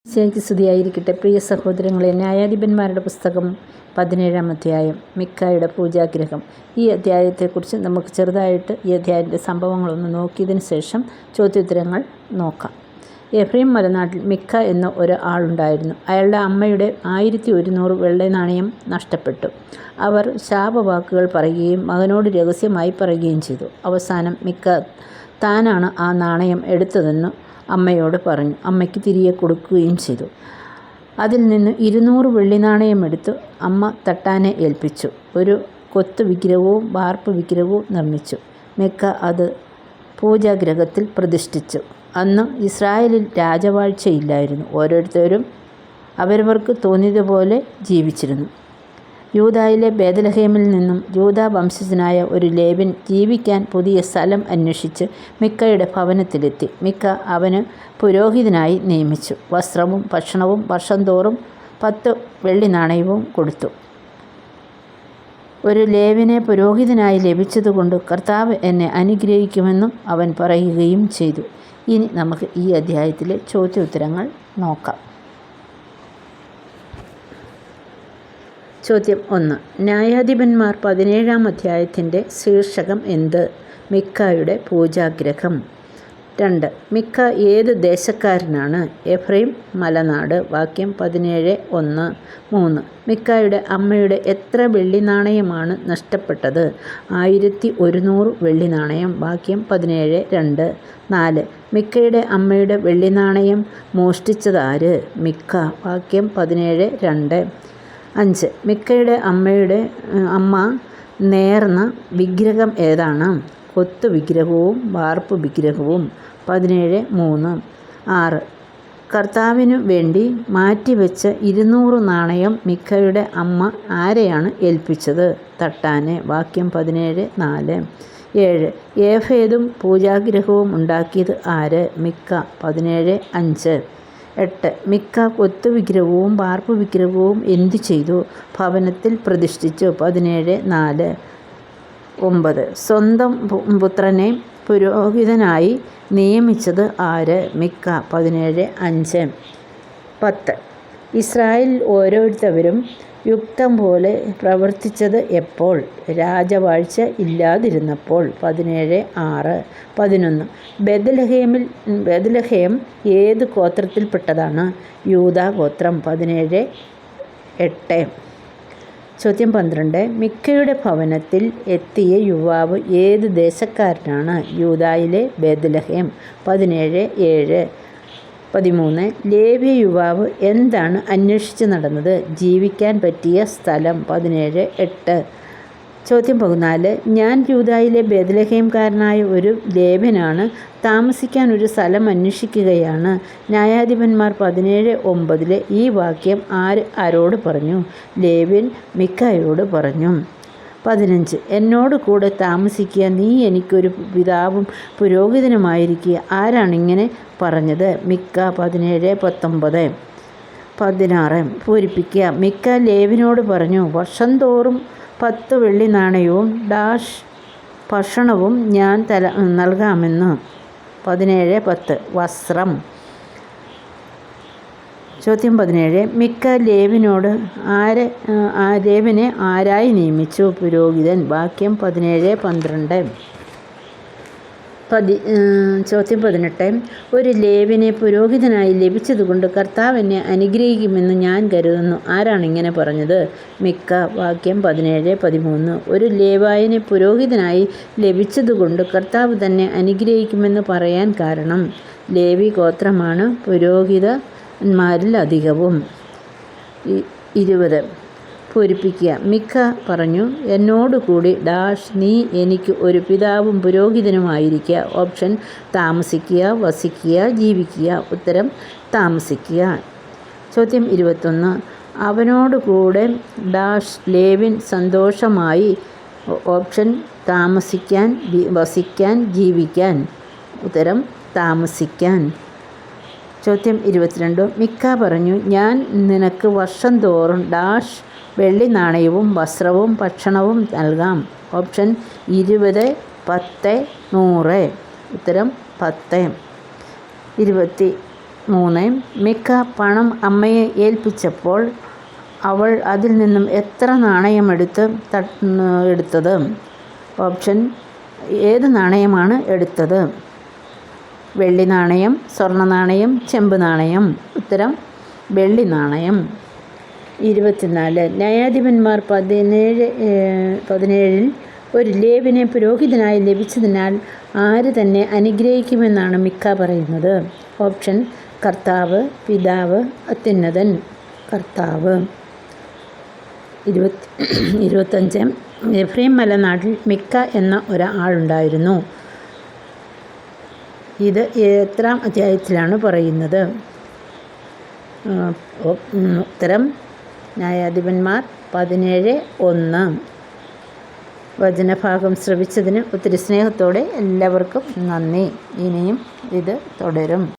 ഈശോയ്ക്ക് സ്തുതിയായിരിക്കട്ടെ. പ്രിയ സഹോദരങ്ങളെ, ന്യായാധിപന്മാരുടെ പുസ്തകം 17-ാം അധ്യായം, മിക്കായുടെ പൂജാഗ്രഹം. ഈ അധ്യായത്തെക്കുറിച്ച് നമുക്ക് ചെറുതായിട്ട് ഈ അധ്യായത്തിൻ്റെ സംഭവങ്ങളൊന്ന് നോക്കിയതിന് ശേഷം ചോദ്യോത്തരങ്ങൾ നോക്കാം. എഫ്രൈം മലനാട്ടിൽ മിക്ക എന്ന ഒരു ആളുണ്ടായിരുന്നു. അയാളുടെ അമ്മയുടെ 1100 വെള്ളി നാണയം നഷ്ടപ്പെട്ടു. അവർ ശാപവാക്കുകൾ പറയുകയും മകനോട് രഹസ്യമായി പറയുകയും ചെയ്തു. അവസാനം മിക്ക താനാണ് ആ നാണയം എടുത്തതെന്ന് അമ്മയോട് പറഞ്ഞു. അമ്മയ്ക്ക് തിരികെ കൊടുക്കുകയും ചെയ്തു. അതിൽ നിന്ന് 200 വെള്ളി നാണയം എടുത്ത് അമ്മ തട്ടാനെ ഏൽപ്പിച്ചു. ഒരു കൊത്തു വിഗ്രഹവും വാർപ്പ് വിഗ്രഹവും നിർമ്മിച്ചു. മിക്ക അത് പൂജാഗ്രഹത്തിൽ പ്രതിഷ്ഠിച്ചു. അന്ന് ഇസ്രായേലിൽ രാജവാഴ്ചയില്ലായിരുന്നു. ഓരോരുത്തരും അവരവർക്ക് തോന്നിയതുപോലെ ജീവിച്ചിരുന്നു. യൂദായിലെ ബേത്ലഹേമിൽ നിന്നും യൂദാ വംശജനായ ഒരു ലേവ്യൻ ജീവിക്കാൻ പുതിയ സ്ഥലം അന്വേഷിച്ച് മിക്കയുടെ ഭവനത്തിലെത്തി. മിക്ക അവന് പുരോഹിതനായി നിയമിച്ചു. വസ്ത്രവും ഭക്ഷണവും വർഷം തോറും 10 വെള്ളി നാണയവും കൊടുത്തു. ഒരു ലേവ്യനെ പുരോഹിതനായി ലഭിച്ചതുകൊണ്ട് കർത്താവ് എന്നെ അനുഗ്രഹിക്കുമെന്നും അവൻ പറയുകയും ചെയ്തു. ഇനി നമുക്ക് ഈ അധ്യായത്തിലെ ചോദ്യോത്തരങ്ങൾ നോക്കാം. ചോദ്യം 1. ന്യായാധിപന്മാർ 17-ാം അധ്യായത്തിൻ്റെ ശീർഷകം എന്ത്? മിക്കായുടെ പൂജാഗ്രഹം. 2. മിക്ക ഏത് ദേശക്കാരനാണ്? എഫ്രൈം മലനാട്. വാക്യം 17:1. 3. മിക്കായുടെ അമ്മയുടെ എത്ര വെള്ളി നാണയമാണ് നഷ്ടപ്പെട്ടത്? 1100 വെള്ളി നാണയം. വാക്യം 17:2. 4. മിക്കയുടെ അമ്മയുടെ വെള്ളി നാണയം മോഷ്ടിച്ചതാര്? മിക്ക. വാക്യം 17:2. 5. മിക്കയുടെ അമ്മ നേർന്ന വിഗ്രഹം ഏതാണ്? കൊത്തു വിഗ്രഹവും വാർപ്പ് വിഗ്രഹവും. 17:3. 6. കർത്താവിനു വേണ്ടി മാറ്റിവെച്ച 200 നാണയം മിക്കയുടെ അമ്മ ആരെയാണ് ഏൽപ്പിച്ചത്? തട്ടാനെ. വാക്യം 17:4. 7. ഏഫേദും പൂജാഗ്രഹവും ഉണ്ടാക്കിയത് ആര്? മിക്ക. 17:5. 8. മിക്ക കൊത്തുവിഗ്രഹവും വാർപ്പ് വിഗ്രഹവും എന്തു ചെയ്തു? ഭവനത്തിൽ പ്രതിഷ്ഠിച്ചു. 17:4. 9. സ്വന്തം പുത്രനെ പുരോഹിതനായി നിയമിച്ചത് ആര്? മിക്ക. 17:5. 10. ഇസ്രായേൽ ഓരോരുത്തരും യുക്തം പോലെ പ്രവർത്തിച്ചത് എപ്പോൾ? രാജവാഴ്ച ഇല്ലാതിരുന്നപ്പോൾ. 17:6. 11. ബേത്ലഹേം ഏത് ഗോത്രത്തിൽപ്പെട്ടതാണ്? യൂദാ ഗോത്രം. 17:8. ചോദ്യം 12. മിക്കയുടെ ഭവനത്തിൽ എത്തിയ യുവാവ് ഏത് ദേശക്കാരനാണ്? യൂദായിലെ ബേത്ലഹേം. 17:7. 13. ലേവ്യ യുവാവ് എന്താണ് അന്വേഷിച്ച് നടന്നത്? ജീവിക്കാൻ പറ്റിയ സ്ഥലം. 17:8. ചോദ്യം 14. ഞാൻ യൂദായിലെ ബേത്ലഹേംകാരനായ ഒരു ലേവ്യനാണ്. താമസിക്കാൻ ഒരു സ്ഥലം അന്വേഷിക്കുകയാണ്. ന്യായാധിപന്മാർ 17:9 ഈ വാക്യം ആരോട് പറഞ്ഞു? ലേവ്യൻ മിക്കായോട് പറഞ്ഞു. 15. എന്നോട് കൂടെ താമസിക്കുക, നീ എനിക്കൊരു പിതാവും പുരോഹിതനുമായിരിക്കുക. ആരാണിങ്ങനെ പറഞ്ഞത്? മിക്ക. 17:19. 16. പൂരിപ്പിക്കുക. മിക്ക ലേവ്യനോട് പറഞ്ഞു, വർഷം തോറും 10 വെള്ളി നാണയവും ഭക്ഷണവും ഞാൻ നൽകാമെന്ന്. 17:10. വസ്ത്രം. ചോദ്യം 17. മിക്ക ലേവ്യനെ ആരായി നിയമിച്ചു? പുരോഹിതൻ. വാക്യം 17:12. ചോദ്യം 18. ഒരു ലേവ്യനെ പുരോഹിതനായി ലഭിച്ചതുകൊണ്ട് കർത്താവ് എന്നെ അനുഗ്രഹിക്കുമെന്ന് ഞാൻ കരുതുന്നു. ആരാണിങ്ങനെ പറഞ്ഞത്? മിക്ക. വാക്യം 17:13. ഒരു ലേവായനെ പുരോഹിതനായി ലഭിച്ചതുകൊണ്ട് കർത്താവ് തന്നെ അനുഗ്രഹിക്കുമെന്ന് പറയാൻ കാരണം ലേവി ഗോത്രമാണ് പുരോഹിതന്മാരിൽ അധികവും. 20. പൂരിപ്പിക്കുക. മിക്ക പറഞ്ഞു, എന്നോടുകൂടി നീ എനിക്ക് ഒരു പിതാവും പുരോഹിതനുമായിരിക്കുക. ഓപ്ഷൻ താമസിക്കുക, വസിക്കുക, ജീവിക്കുക. ഉത്തരം താമസിക്കുക. ചോദ്യം 21. അവനോടുകൂടെ ലേവ്യൻ സന്തോഷമായി. ഓപ്ഷൻ താമസിക്കാൻ, വസിക്കാൻ, ജീവിക്കാൻ. ഉത്തരം താമസിക്കാൻ. ചോദ്യം 22. മിക്ക പറഞ്ഞു, ഞാൻ നിനക്ക് വർഷം തോറും വെള്ളി നാണയവും വസ്ത്രവും ഭക്ഷണവും നൽകാം. ഓപ്ഷൻ 20, 10, 100. ഉത്തരം 10. 3. മിക്ക പണം അമ്മയെ ഏൽപ്പിച്ചപ്പോൾ അവൾ അതിൽ നിന്നും എത്ര നാണയമെടുത്തത്? ഓപ്ഷൻ: ഏത് നാണയമാണ് എടുത്തത്? വെള്ളി നാണയം, സ്വർണ്ണ നാണയം, ചെമ്പ് നാണയം. ഉത്തരം: വെള്ളി നാണയം. 24. ന്യായാധിപന്മാർ 17-ൽ ഒരു ലേവ്യനെ പുരോഹിതനായി ലഭിച്ചതിനാൽ ആര് തന്നെ അനുഗ്രഹിക്കുമെന്നാണ് മിക്ക പറയുന്നത്? ഓപ്ഷൻ: കർത്താവ്, പിതാവ്, അത്യുന്നതൻ. കർത്താവ്. 25. എഫ്രൈം മലനാട്ടിൽ മിക്ക എന്ന ഒരാളുണ്ടായിരുന്നു. ഇത് എത്രാം അധ്യായത്തിലാണ് പറയുന്നത്? ഉത്തരം: ന്യായാധിപന്മാർ 17:1. വചനഭാഗം ശ്രവിച്ചതിന് ഒത്തിരി സ്നേഹത്തോടെ എല്ലാവർക്കും നന്ദി. ഇനിയും ഇത് തുടരും.